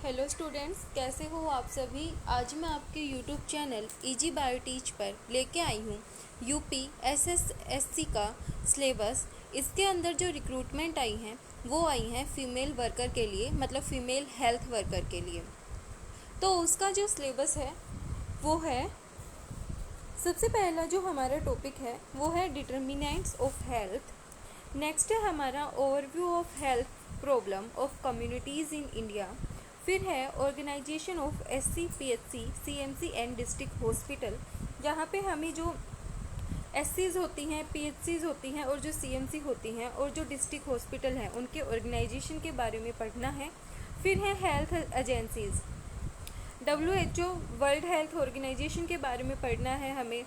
Hello students, कैसे हो आप सभी। आज मैं आपके YouTube channel easy bio teach पर लेके आई हूँ यूपी एसएसएससी का सिलेबस। इसके अंदर जो रिक्रूटमेंट आई हैं वो आई हैं फ़ीमेल वर्कर के लिए, मतलब फ़ीमेल हेल्थ वर्कर के लिए। तो उसका जो सिलेबस है वो है, सबसे पहला जो हमारा टॉपिक है वो है डिटर्मिनेंट्स ऑफ हेल्थ। नेक्स्ट है हमारा overview of health problem of communities in India. फिर है organisation of SC, PHC, CMC and district hospital. जहाँ पे हमें जो एससीज़ होती हैं, पीएचसीज़ होती हैं और जो सीएमसी होती हैं और जो डिस्ट्रिक्ट हॉस्पिटल हैं उनके ऑर्गेनाइजेशन के बारे में पढ़ना है। फिर है health agencies, WHO World Health Organization के बारे में पढ़ना है हमें,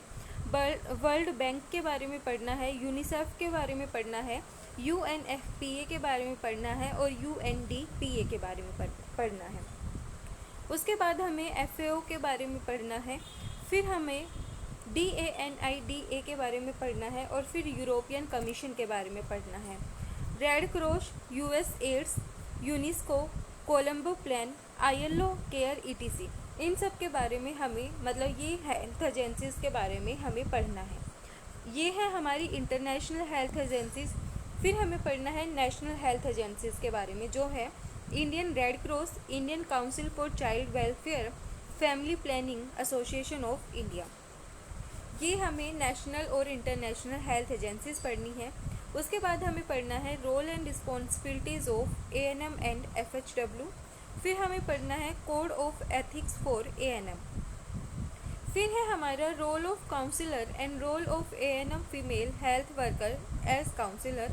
वर्ल्ड बैंक के बारे में पढ़ना है, यूनिसेफ के बारे में पढ़ना है, UNFPA के बारे में पढ़ना है और UNDPA के बारे में पढ़ना है। उसके बाद हमें FAO के बारे में पढ़ना है, फिर हमें DANIDA के बारे में पढ़ना है और फिर यूरोपियन कमीशन के बारे में पढ़ना है। Red Cross, US aids, UNESCO, Colombo Plan, ILO CARE ETC, इन सब के बारे में हमें, मतलब ये हेल्थ एजेंसीज़ के बारे में हमें पढ़ना है। ये है हमारी इंटरनेशनल हेल्थ एजेंसीज़। फिर हमें पढ़ना है नेशनल हेल्थ एजेंसीज़ के बारे में, जो है Indian red cross, Indian council for child welfare, family planning association of India. ये हमें नेशनल और इंटरनेशनल हेल्थ एजेंसीज़ पढ़नी है। उसके बाद हमें पढ़ना है role and responsibilities of ANM and FHW। फिर हमें पढ़ना है code of ethics for ANM। फिर है हमारा role of counsellor and role of ANM female health worker as counsellor.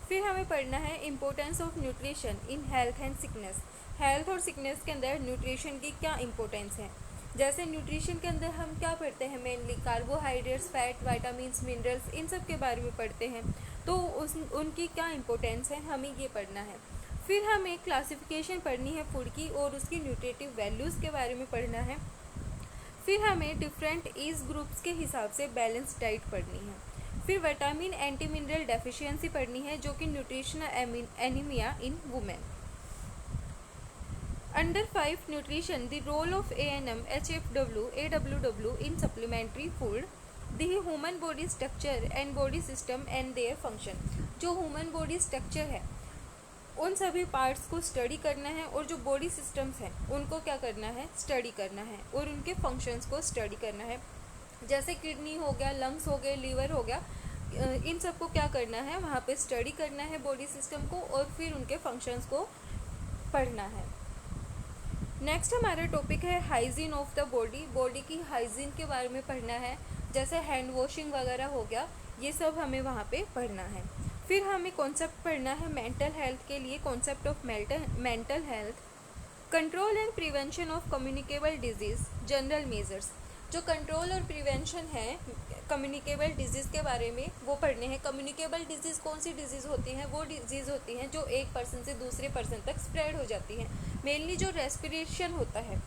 फिर हमें पढ़ना है importance of nutrition in health and sickness. Health और सिकनेस के अंदर न्यूट्रिशन की क्या इंपॉर्टेंस है। जैसे न्यूट्रिशन के अंदर हम क्या पढ़ते हैं, mainly carbohydrates, fat, vitamins, minerals, इन सब के बारे में पढ़ते हैं। तो उनकी क्या इंपॉर्टेंस है, हमें ये पढ़ना है। फिर हमें क्लासिफिकेशन पढ़नी है फूड की और उसकी न्यूट्रिटिव वैल्यूज़ के बारे में पढ़ना है। फिर हमें डिफरेंट एज ग्रुप्स के हिसाब से बैलेंस डाइट पढ़नी है। फिर विटामिन एंटी मिनरल डेफिशिएंसी पढ़नी है, जो कि nutritional anaemia in women. Under 5 nutrition, the role of ANM, HFW, AWW in supplementary food, the human body structure and body system and their function. जो human body structure है उन सभी parts को study करना है और जो बॉडी सिस्टम्स हैं उनको क्या करना है, स्टडी करना है और उनके फंक्शंस को स्टडी करना है। जैसे किडनी हो गया, लंग्स हो गए, लीवर हो गया, इन सब को क्या करना है, वहाँ पे स्टडी करना है बॉडी सिस्टम को और फिर उनके फंक्शंस को पढ़ना है। नेक्स्ट हमारा टॉपिक है hygiene of the body. Body की हाइजीन के बारे में पढ़ना है, जैसे हैंड वॉशिंग वगैरह हो गया, ये सब हमें वहाँ पे पढ़ना है। फिर हमें कॉन्सेप्ट पढ़ना है मेंटल हेल्थ के लिए, concept of mental health, control and prevention of communicable disease, general measures. जो कंट्रोल और प्रिवेंशन है कम्युनिकेबल डिजीज़ के बारे में वो पढ़ने हैं। कम्युनिकेबल डिजीज़ कौन सी डिजीज़ होती हैं, वो डिजीज़ होती हैं जो एक पर्सन से दूसरे पर्सन तक स्प्रेड हो जाती हैं। मेनली जो रेस्पिरेशन होता है,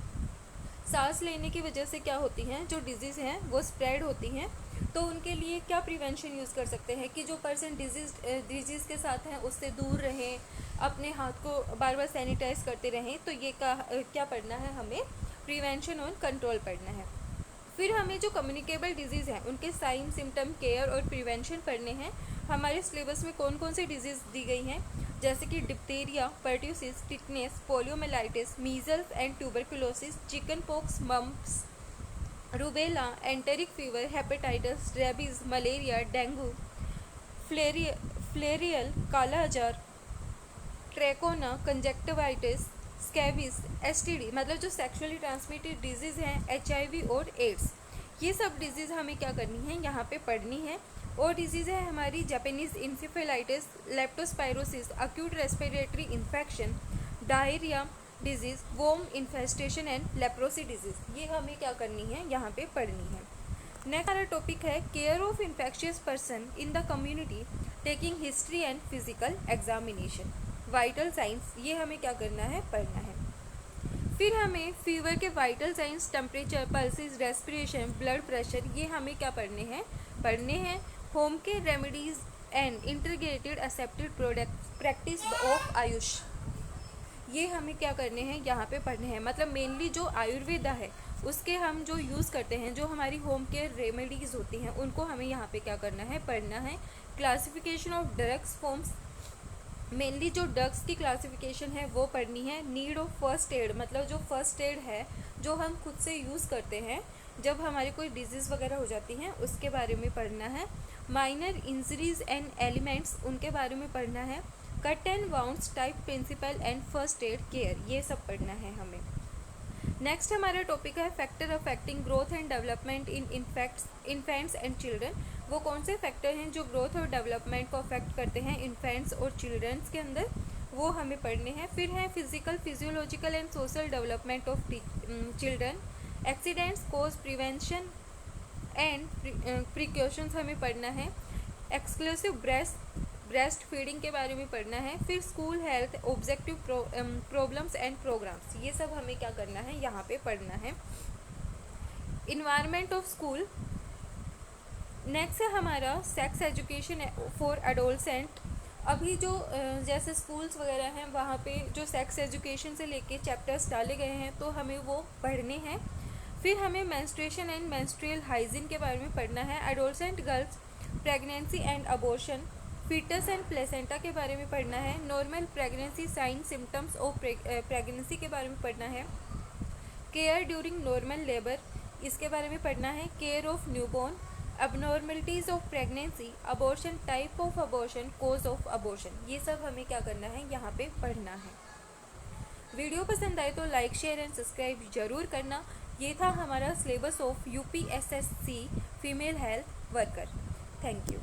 सांस लेने की वजह से क्या होती हैं, जो डिजीज़ हैं वो स्प्रेड होती हैं। तो उनके लिए क्या प्रिवेंशन यूज़ कर सकते हैं कि जो पर्सन डिजीज़ के साथ हैं उससे दूर रहें, अपने हाथ को बार बार सैनिटाइज करते रहें। तो ये क्या पढ़ना है, हमें प्रिवेंशन और कंट्रोल पढ़ना है। फिर हमें जो कम्युनिकेबल डिजीज़ हैं उनके साइन, सिम्टम, केयर और प्रिवेंशन पढ़ने हैं। हमारे सिलेबस में कौन कौन सी डिजीज़ दी गई हैं, जैसे कि diphtheria, pertussis, tetanus, poliomyelitis, measles and tuberculosis, chicken pox, mumps, rubella, enteric fever, hepatitis, rabies, malaria, dengue, filarial, kala azar, trachoma, conjunctivitis, scabies, STD, मतलब जो सेक्सुअली ट्रांसमिटेड डिजीज़ हैं, HIV और एड्स, ये सब डिजीज़ हमें क्या करनी है, यहाँ पे पढ़नी है। और डिजीज़ है हमारी Japanese encephalitis, leptospirosis, acute respiratory infection, diarrhoea diseases, worm infestation and leprosy diseases, ये हमें क्या करनी है, यहाँ पे पढ़नी है। नेक्स्ट हमारा टॉपिक है care of infectious person in the community, taking history and physical examination, vital science, ये हमें क्या करना है, पढ़ना है। फिर हमें फीवर के vital science, temperature, pulses, respiration, blood pressure, ये हमें क्या पढ़ने हैं। Home care remedies and integrated एसेप्टेड product practice of Ayush, ये हमें क्या करने हैं, यहाँ पे पढ़ने हैं। मतलब मेनली जो आयुर्वेदा है उसके हम जो यूज़ करते हैं, जो हमारी होम केयर रेमेडीज़ होती हैं, उनको हमें यहाँ पे क्या करना है, पढ़ना है। Classification of drugs forms, mainly जो ड्रग्स की क्लासिफिकेशन है वो पढ़नी है। नीड ऑफ फर्स्ट एड, मतलब जो फर्स्ट एड है जो हम खुद से यूज़ करते हैं जब हमारी कोई डिजीज़ वगैरह हो जाती हैं, उसके बारे में पढ़ना है। माइनर इंजरीज एंड एलिमेंट्स, उनके बारे में पढ़ना है। Cut and wounds type principle and first aid care, ये सब पढ़ना है हमें। नेक्स्ट हमारा टॉपिक है factor affecting growth and development in infants and children. वो कौन से फैक्टर हैं जो ग्रोथ और डेवलपमेंट को अफेक्ट करते हैं इन्फेंट्स और चिल्ड्रंस के अंदर, वो हमें पढ़ने हैं। फिर है physical, physiological and social development of children, accidents, cause prevention and precautions हमें पढ़ना है। एक्सक्लूसिव ब्रेस्ट फीडिंग के बारे में पढ़ना है। फिर school health, objective problems and programmes, ये सब हमें क्या करना है, यहाँ पे पढ़ना है। Environment of school. नेक्स्ट है हमारा सेक्स एजुकेशन फॉर एडोलसेंट। अभी जो जैसे स्कूल्स वगैरह हैं वहाँ पे जो सेक्स एजुकेशन से लेके चैप्टर्स डाले गए हैं तो हमें वो पढ़ने हैं। फिर हमें मेंस्ट्रुएशन एंड मेंस्ट्रुअल हाइजीन के बारे में पढ़ना है। Adolescent girls, pregnancy and abortion, foetus and placenta के बारे में पढ़ना है। Normal pregnancy sign symptoms of pregnancy के बारे में पढ़ना है। केयर ड्यूरिंग नॉर्मल लेबर, इसके बारे में पढ़ना है। Care of newborn, abnormalities of pregnancy, abortion, type of abortion, cause of abortion, ये सब हमें क्या करना है, यहाँ पे पढ़ना है। वीडियो पसंद आए तो लाइक, शेयर एंड सब्सक्राइब जरूर करना। ये था हमारा syllabus of UPSSC female health worker. Thank you.